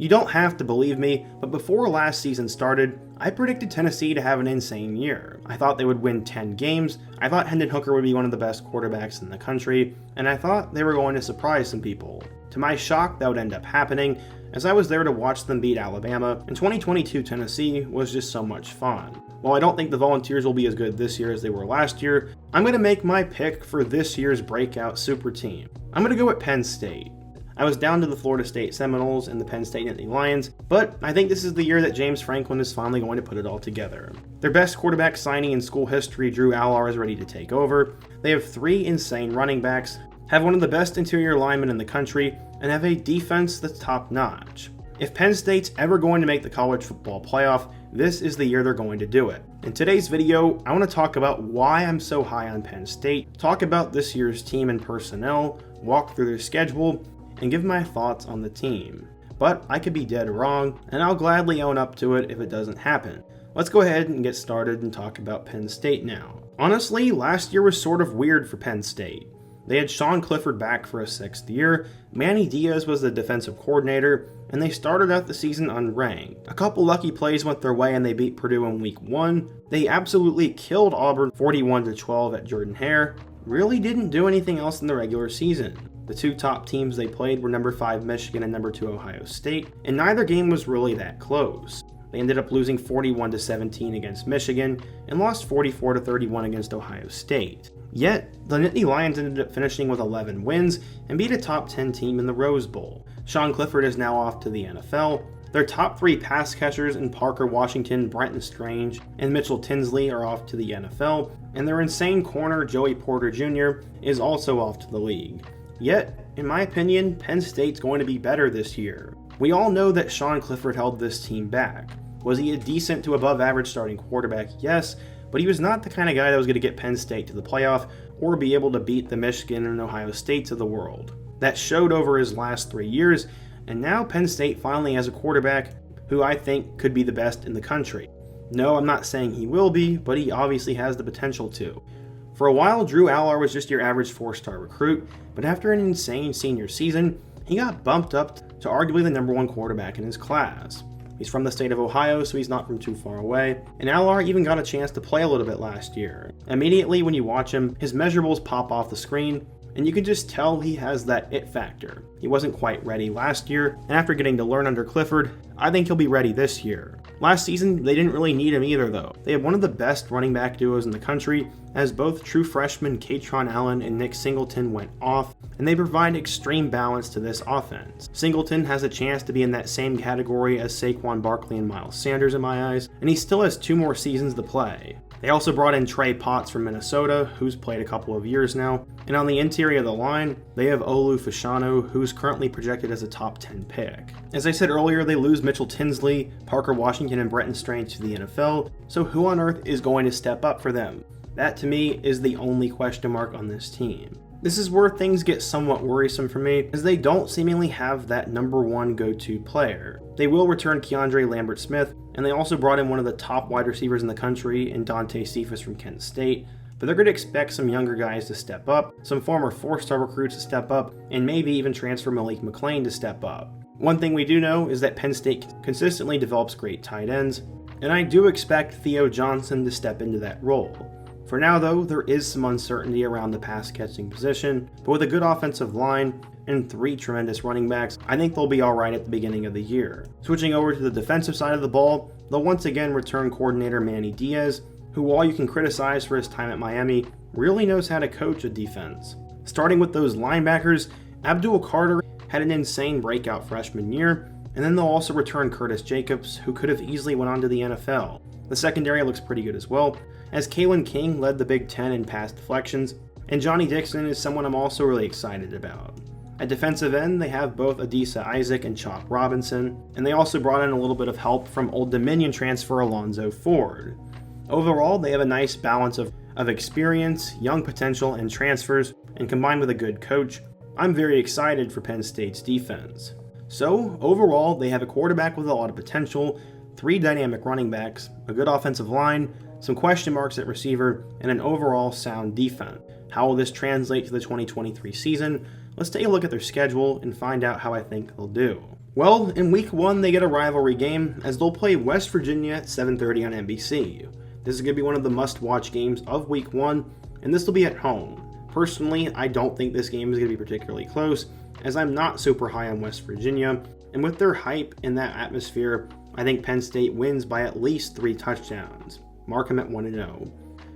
You don't have to believe me, but before last season started, I predicted Tennessee to have an insane year. I thought they would win 10 games, I thought Hendon Hooker would be one of the best quarterbacks in the country, and I thought they were going to surprise some people. To my shock, that would end up happening, as I was there to watch them beat Alabama, and 2022 Tennessee was just so much fun. While I don't think the Volunteers will be as good this year as they were last year, I'm going to make my pick for this year's breakout super team. I'm going to go with Penn State. I was down to the Florida State Seminoles and the Penn State Nittany Lions, but I think this is the year that Jameas Franklin is finally going to put it all together. Their best quarterback signing in school history, Drew Allar, is ready to take over. They have 3 insane running backs, have one of the best interior linemen in the country, and have a defense that's top-notch. If Penn State's ever going to make the college football playoff, this is the year they're going to do it. In today's video, I want to talk about why I'm so high on Penn State, talk about this year's team and personnel, walk through their schedule, and give my thoughts on the team. But I could be dead wrong, and I'll gladly own up to it if it doesn't happen. Let's go ahead and get started and talk about Penn State now. Honestly, last year was sort of weird for Penn State. They had Sean Clifford back for a 6th year, Manny Diaz was the defensive coordinator, and they started out the season unranked. A couple lucky plays went their way and they beat Purdue in week 1. They absolutely killed Auburn 41-12 at Jordan-Hare. Really didn't do anything else in the regular season. The 2 top teams they played were number 5 Michigan and number 2 Ohio State, and neither game was really that close. They ended up losing 41-17 against Michigan and lost 44-31 against Ohio State. Yet, the Nittany Lions ended up finishing with 11 wins and beat a top 10 team in the Rose Bowl. Sean Clifford is now off to the NFL. Their top 3 pass catchers in Parker Washington, Brenton Strange, and Mitchell Tinsley are off to the NFL, and their insane corner, Joey Porter Jr., is also off to the league. Yet, in my opinion, Penn State's going to be better this year. We all know that Sean Clifford held this team back. Was he a decent to above average starting quarterback? Yes, but he was not the kind of guy that was going to get Penn State to the playoff or be able to beat the Michigan and Ohio States of the world. That showed over his last 3 years, and now Penn State finally has a quarterback who I think could be the best in the country. No, I'm not saying he will be, but he obviously has the potential to. For a while, Drew Allar was just your average 4-star recruit, but after an insane senior season, he got bumped up to arguably the number 1 quarterback in his class. He's from the state of Ohio, so he's not from too far away, and Allar even got a chance to play a little bit last year. Immediately when you watch him, his measurables pop off the screen, and you can just tell he has that it factor. He wasn't quite ready last year, and after getting to learn under Clifford, I think he'll be ready this year. Last season, they didn't really need him either though. They have one of the best running back duos in the country, as both true freshmen Katron Allen and Nick Singleton went off, and they provide extreme balance to this offense. Singleton has a chance to be in that same category as Saquon Barkley and Miles Sanders in my eyes, and he still has 2 more seasons to play. They also brought in Trey Potts from Minnesota, who's played a couple of years now, and on the interior of the line, they have Olu Fashanu, who's currently projected as a top 10 pick. As I said earlier, they lose Mitchell Tinsley, Parker Washington, and Brenton Strange to the NFL, so who on earth is going to step up for them? That to me is the only question mark on this team. This is where things get somewhat worrisome for me, as they don't seemingly have that number 1 go-to player. They will return Keandre Lambert-Smith, and they also brought in one of the top wide receivers in the country in Dante Cephas from Kent State, but they're going to expect some younger guys to step up, some former 4-star recruits to step up, and maybe even transfer Malik McClain to step up. One thing we do know is that Penn State consistently develops great tight ends, and I do expect Theo Johnson to step into that role. For now though, there is some uncertainty around the pass catching position, but with a good offensive line and 3 tremendous running backs, I think they'll be alright at the beginning of the year. Switching over to the defensive side of the ball, they'll once again return coordinator Manny Diaz, who while you can criticize for his time at Miami, really knows how to coach a defense. Starting with those linebackers, Abdul Carter had an insane breakout freshman year, and then they'll also return Curtis Jacobs, who could have easily went on to the NFL. The secondary looks pretty good as well, as Kalen King led the Big Ten in pass deflections, and Johnny Dixon is someone I'm also really excited about. At defensive end, they have both Adisa Isaac and Chalk Robinson, and they also brought in a little bit of help from Old Dominion transfer Alonzo Ford. Overall, they have a nice balance of experience, young potential, and transfers, and combined with a good coach, I'm very excited for Penn State's defense. So, overall, they have a quarterback with a lot of potential, 3 dynamic running backs, a good offensive line, some question marks at receiver, and an overall sound defense. How will this translate to the 2023 season? Let's take a look at their schedule and find out how I think they'll do. Well, in week 1 they get a rivalry game as they'll play West Virginia at 7:30 on NBC. This is going to be one of the must-watch games of week 1, and this will be at home. Personally, I don't think this game is going to be particularly close, as I'm not super high on West Virginia, and with their hype and that atmosphere, I think Penn State wins by at least 3 touchdowns. Mark them at 1-0.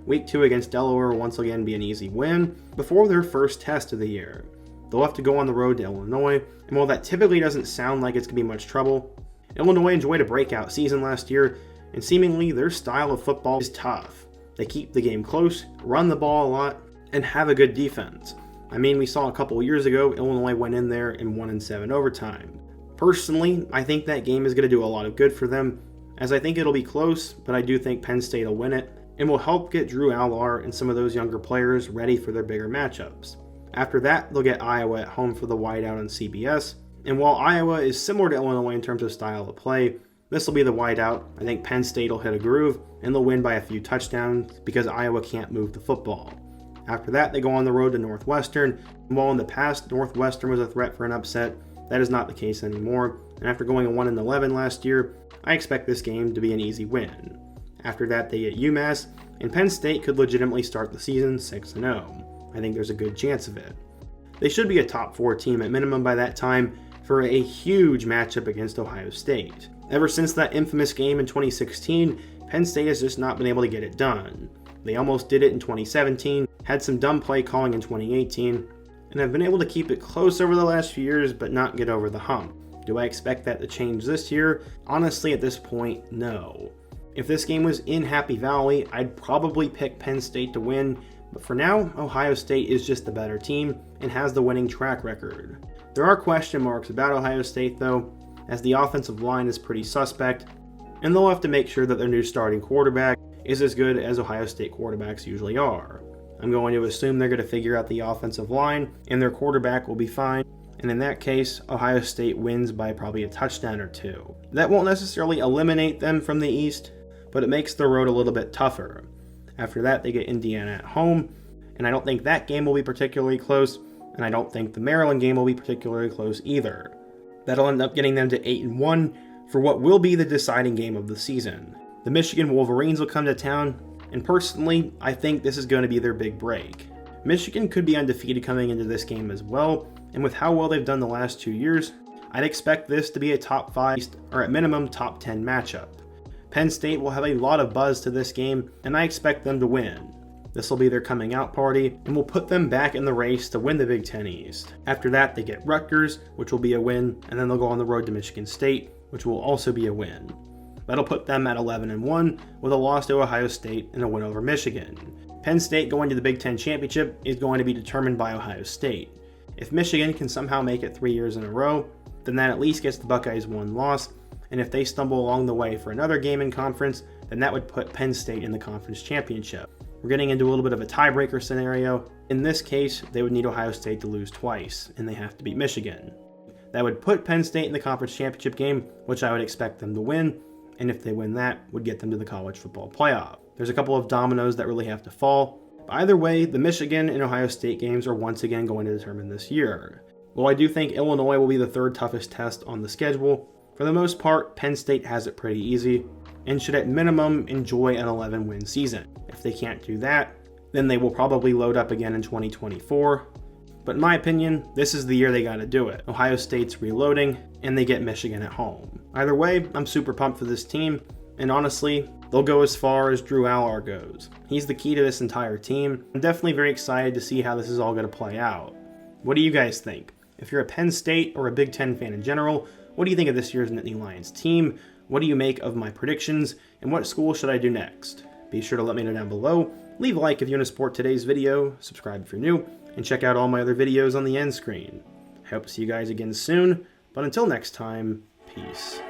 Week 2 against Delaware will once again be an easy win before their first test of the year. They'll have to go on the road to Illinois, and while that typically doesn't sound like it's going to be much trouble, Illinois enjoyed a breakout season last year, and seemingly their style of football is tough. They keep the game close, run the ball a lot, and have a good defense. I mean, we saw a couple of years ago, Illinois went in there and won in 7 overtime. Personally, I think that game is going to do a lot of good for them, as I think it'll be close, but I do think Penn State will win it, and will help get Drew Allar and some of those younger players ready for their bigger matchups. After that, they'll get Iowa at home for the whiteout on CBS, and while Iowa is similar to Illinois in terms of style of play, this will be the whiteout. I think Penn State will hit a groove, and they'll win by a few touchdowns because Iowa can't move the football. After that, they go on the road to Northwestern, and while in the past Northwestern was a threat for an upset, that is not the case anymore, and after going 1-11 last year, I expect this game to be an easy win. After that, they get UMass, and Penn State could legitimately start the season 6-0. I think there's a good chance of it. They should be a top 4 team at minimum by that time for a huge matchup against Ohio State. Ever since that infamous game in 2016, Penn State has just not been able to get it done. They almost did it in 2017, had some dumb play calling in 2018, and have been able to keep it close over the last few years but not get over the hump. Do I expect that to change this year? Honestly, at this point, no. If this game was in Happy Valley, I'd probably pick Penn State to win, but for now, Ohio State is just the better team and has the winning track record. There are question marks about Ohio State though, as the offensive line is pretty suspect, and they'll have to make sure that their new starting quarterback is as good as Ohio State quarterbacks usually are. I'm going to assume they're going to figure out the offensive line, and their quarterback will be fine, and in that case, Ohio State wins by probably a touchdown or 2. That won't necessarily eliminate them from the East, but it makes the road a little bit tougher. After that, they get Indiana at home, and I don't think that game will be particularly close, and I don't think the Maryland game will be particularly close either. That'll end up getting them to 8-1 for what will be the deciding game of the season. The Michigan Wolverines will come to town, and personally, I think this is going to be their big break. Michigan could be undefeated coming into this game as well, and with how well they've done the last 2 years, I'd expect this to be a top 5 or at minimum top 10 matchup. Penn State will have a lot of buzz to this game, and I expect them to win. This will be their coming out party, and will put them back in the race to win the Big Ten East. After that, they get Rutgers, which will be a win, and then they'll go on the road to Michigan State, which will also be a win. That'll put them at 11-1, with a loss to Ohio State and a win over Michigan. Penn State going to the Big Ten Championship is going to be determined by Ohio State. If Michigan can somehow make it 3 years in a row, then that at least gets the Buckeyes 1 loss, and if they stumble along the way for another game in conference, then that would put Penn State in the conference championship. We're getting into a little bit of a tiebreaker scenario. In this case, they would need Ohio State to lose twice, and they have to beat Michigan. That would put Penn State in the conference championship game, which I would expect them to win, and if they win that, would get them to the college football playoff. There's a couple of dominoes that really have to fall, but either way, the Michigan and Ohio State games are once again going to determine this year. While I do think Illinois will be the 3rd toughest test on the schedule, for the most part, Penn State has it pretty easy, and should at minimum enjoy an 11-win season. If they can't do that, then they will probably load up again in 2024. But in my opinion, this is the year they gotta do it. Ohio State's reloading, and they get Michigan at home. Either way, I'm super pumped for this team, and honestly, they'll go as far as Drew Allar goes. He's the key to this entire team. I'm definitely very excited to see how this is all gonna play out. What do you guys think? If you're a Penn State or a Big Ten fan in general, what do you think of this year's Nittany Lions team? What do you make of my predictions? And what school should I do next? Be sure to let me know down below. Leave a like if you want to support today's video, subscribe if you're new, and check out all my other videos on the end screen. I hope to see you guys again soon, but until next time, peace.